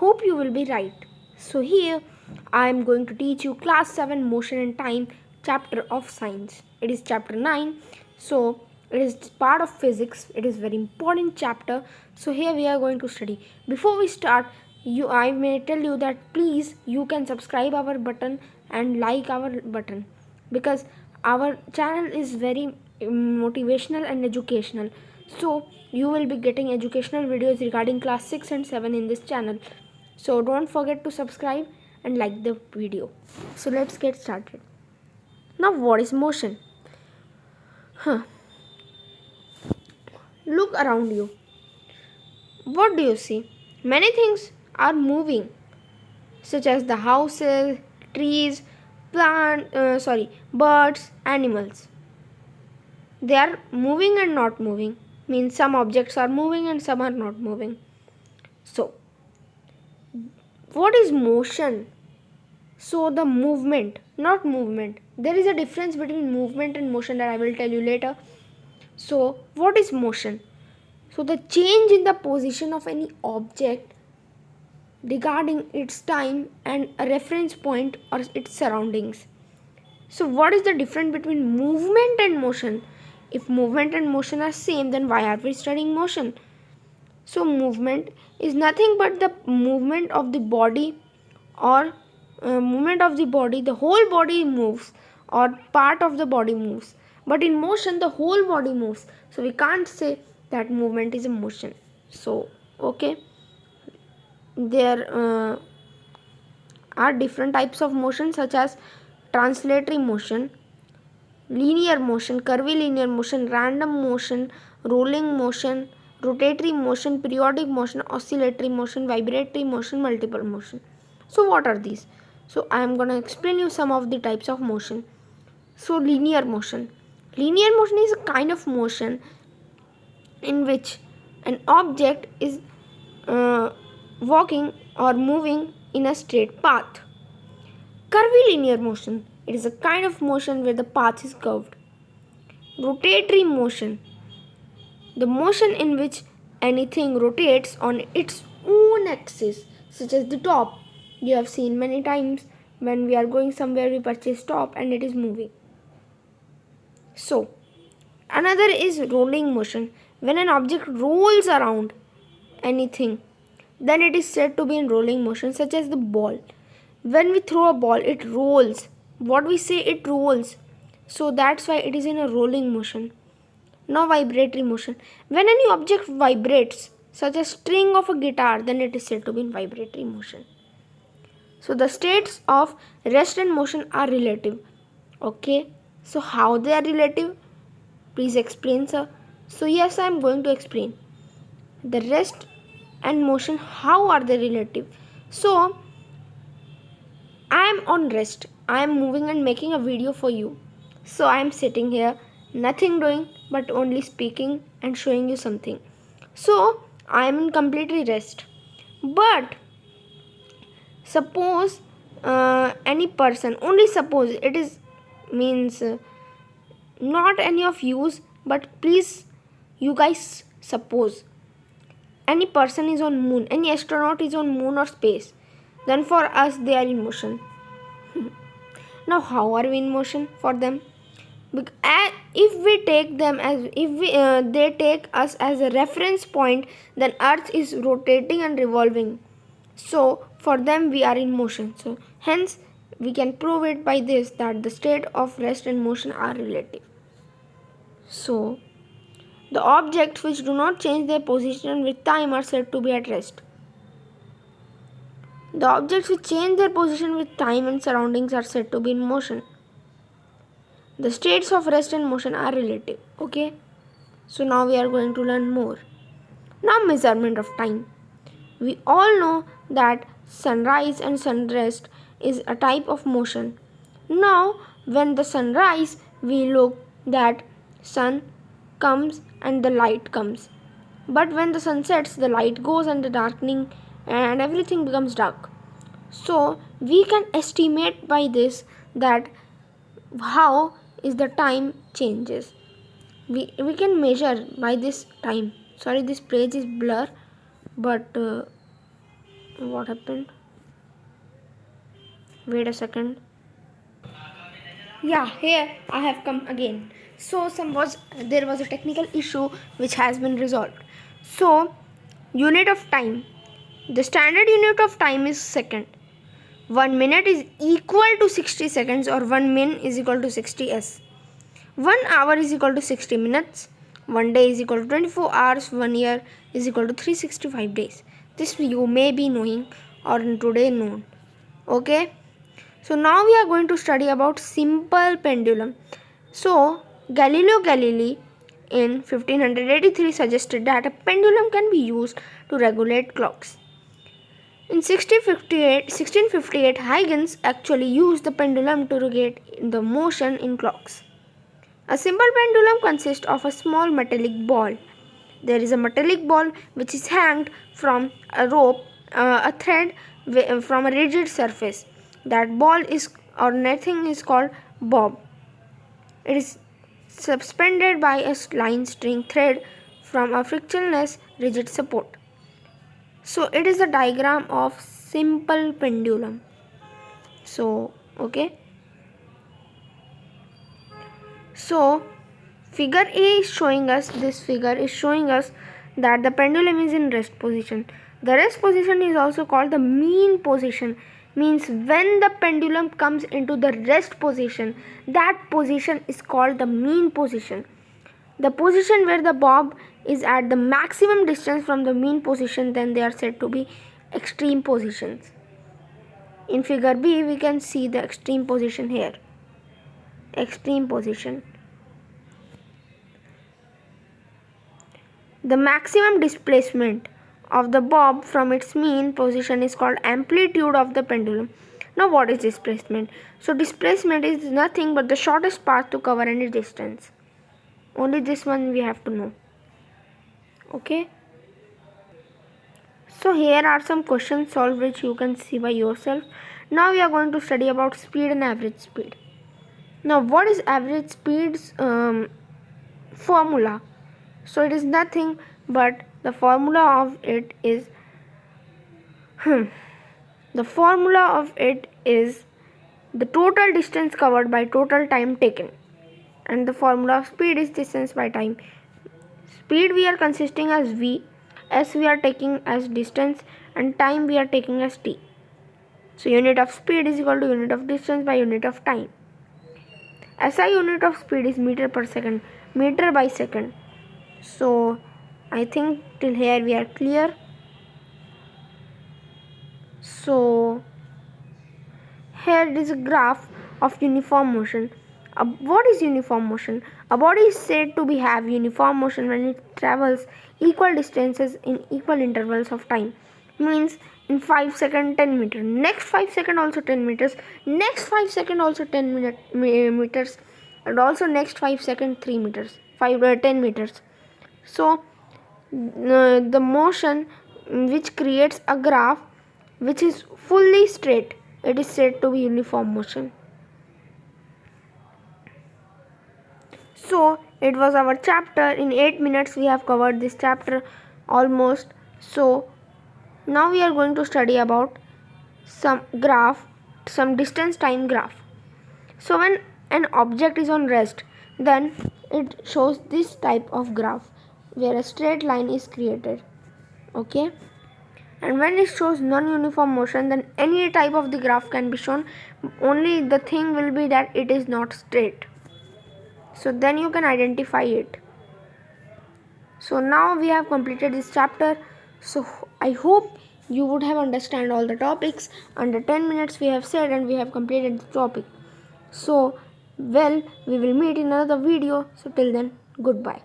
hope you will be right. So here I am going to teach you class 7 motion and time chapter of science. It is chapter 9. So it is part of physics. It is very important chapter. So here we are going to study. Before we start, I may tell you that please you can subscribe our button and like our button, because our channel is very motivational and educational. So you will be getting educational videos regarding class 6 and 7 in this channel. So don't forget to subscribe and like the video. So let's get started. Now what is motion? Look around you. What do you see? Many things are moving, such as the houses, trees, birds, animals. They are moving and not moving. Means some objects are moving and some are not moving. So, what is motion? So the movement, not movement. There is a difference between movement and motion that I will tell you later. So, what is motion? So the change in the position of any object regarding its time and a reference point or its surroundings. So what is the difference between movement and motion? If movement and motion are same, then why are we studying motion? So movement is nothing but the movement of the body, or the whole body moves or part of the body moves. But in motion, the whole body moves. So we can't say that movement is a motion. So okay, there are different types of motion, such as translatory motion, linear motion, curvilinear motion, random motion, rolling motion, rotatory motion, periodic motion, oscillatory motion, vibratory motion, multiple motion. So what are these? So I am going to explain you some of the types of motion. So linear motion. Linear motion is a kind of motion in which an object is walking or moving in a straight path. Curvilinear motion. It is a kind of motion where the path is curved. Rotatory motion. The motion in which anything rotates on its own axis, such as the top. You have seen many times when we are going somewhere, we purchase top and it is moving. So, another is rolling motion. When an object rolls around anything, then it is said to be in rolling motion, such as the ball. When we throw a ball, it rolls. What we say, it rolls. So that's why it is in a rolling motion. Now vibratory motion. When any object vibrates, such as string of a guitar, then it is said to be in vibratory motion. So the states of rest and motion are relative. Okay. So how they are relative? Please explain, sir. So yes, I am going to explain. The rest and motion, how are they relative? So I am on rest. I am moving and making a video for you. So I am sitting here, nothing doing but only speaking and showing you something. So I am in completely rest. But suppose any person, only suppose, it is means not any of yous, but please you guys suppose any person is on moon, any astronaut is on moon or space, then for us they are in motion. Now how are we in motion for them? If we take them as, they take us as a reference point, then earth is rotating and revolving. So for them we are in motion. So hence we can prove it by this, that the state of rest and motion are relative. So the objects which do not change their position with time are said to be at rest. The objects which change their position with time and surroundings are said to be in motion. The states of rest and motion are relative. Okay. So now we are going to learn more. Now measurement of time. We all know that sunrise and sunrest is a type of motion. Now when the sunrise, we look that sun comes and the light comes. But when the sun sets, the light goes and the darkening and everything becomes dark. So we can estimate by this that how is the time changes. We can measure by this time. Sorry, this page is blur, but What happened? Wait a second. Yeah, here I have come again. So there was a technical issue which has been resolved. So unit of time. The standard unit of time is second. 1 minute is equal to 60 seconds, or 1 min is equal to 60 s. 1 hour is equal to 60 minutes. 1 day is equal to 24 hours. 1 year is equal to 365 days. This you may be knowing or today known. Okay. So now we are going to study about simple pendulum. So Galileo Galilei in 1583 suggested that a pendulum can be used to regulate clocks. In 1658, Huygens actually used the pendulum to regulate the motion in clocks. A simple pendulum consists of a small metallic ball. There is a metallic ball which is hanged from a rope, a thread from a rigid surface. That ball is or nothing is called bob. It is suspended by a line string thread from a frictionless rigid support. So it is a diagram of simple pendulum. So okay. So figure A is showing us that the pendulum is in rest position. The rest position is also called the mean position. Means when the pendulum comes into the rest position, that position is called the mean position. The position where the bob is at the maximum distance from the mean position, then they are said to be extreme positions. In figure B, we can see the extreme position here. Extreme position. The maximum displacement of the bob from its mean position is called amplitude of the pendulum. Now what is displacement? So displacement is nothing but the shortest path to cover any distance. Only this one we have to know. Okay. So here are some questions solved which you can see by yourself. Now we are going to study about speed and average speed. Now what is average speed's formula? So it is nothing but the formula of it is the total distance covered by total time taken, and the formula of speed is distance by time. Speed we are consisting as v, s we are taking as distance, and time we are taking as t. So unit of speed is equal to unit of distance by unit of time. SI unit of speed is meter per second, meter by second. So I think till here we are clear. So here it is a graph of uniform motion. What is uniform motion? A body is said to have uniform motion when it travels equal distances in equal intervals of time. Means in 5 seconds 10 meters, next 5 seconds also 10 meters, next 5 seconds also 10 meters, and also next 5 seconds 3 meters, 10 meters. So the motion which creates a graph which is fully straight, it is said to be uniform motion. So it was our chapter. In 8 minutes we have covered this chapter almost. So now we are going to study about some distance time graph. So when an object is on rest, then it shows this type of graph where a straight line is created. Okay. And when it shows non-uniform motion, then any type of the graph can be shown. Only the thing will be that it is not straight. So then you can identify it. So now we have completed this chapter. So I hope you would have understand all the topics. Under 10 minutes we have said, and we have completed the topic. So well, we will meet in another video. So till then, goodbye.